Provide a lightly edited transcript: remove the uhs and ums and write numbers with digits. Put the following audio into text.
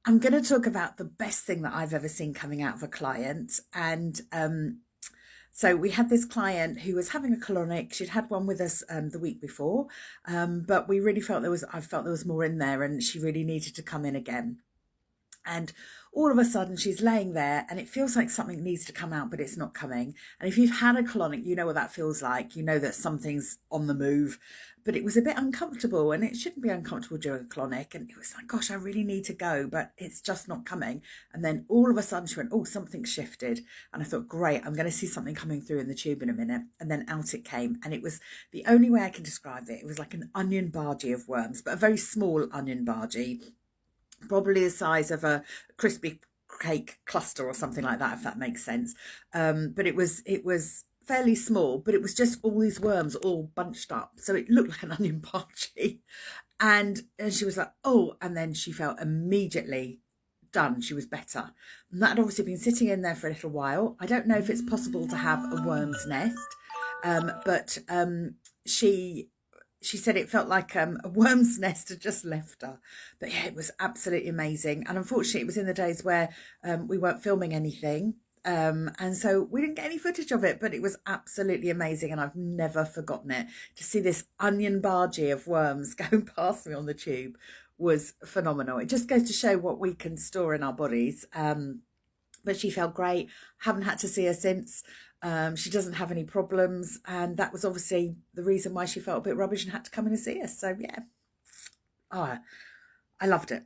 I'm going to talk about the best thing that I've ever seen coming out of a client. And so we had this client who was having a colonic. She'd had one with us the week before, but we really felt I felt there was more in there, and she really needed to come in again. And all of a sudden she's laying there and it feels like something needs to come out, but it's not coming. And if you've had a colonic, you know what that feels like. You know that something's on the move, but it was a bit uncomfortable, and it shouldn't be uncomfortable during a colonic. And it was like, gosh, I really need to go, but it's just not coming. And then all of a sudden she went, oh, something shifted. And I thought, great, I'm going to see something coming through in the tube in a minute. And then out it came. And it was the only way I can describe it. It was like an onion bargee of worms, but a very small onion bargee, probably the size of a crispy cake cluster or something like that, if that makes sense. But it was fairly small, but it was just all these worms all bunched up, so it looked like an onion party. And she was like, oh, and then she felt immediately done. She was better. And that had obviously been sitting in there for a little while. I don't know if it's possible to have a worm's nest, but she said it felt like a worm's nest had just left her. But yeah, it was absolutely amazing. And unfortunately, it was in the days where we weren't filming anything. And so we didn't get any footage of it, but it was absolutely amazing. And I've never forgotten it. To see this onion bargee of worms going past me on the tube was phenomenal. It just goes to show what we can store in our bodies. But she felt great. Haven't had to see her since. She doesn't have any problems, and that was obviously the reason why she felt a bit rubbish and had to come in and see us. So yeah, oh, I loved it.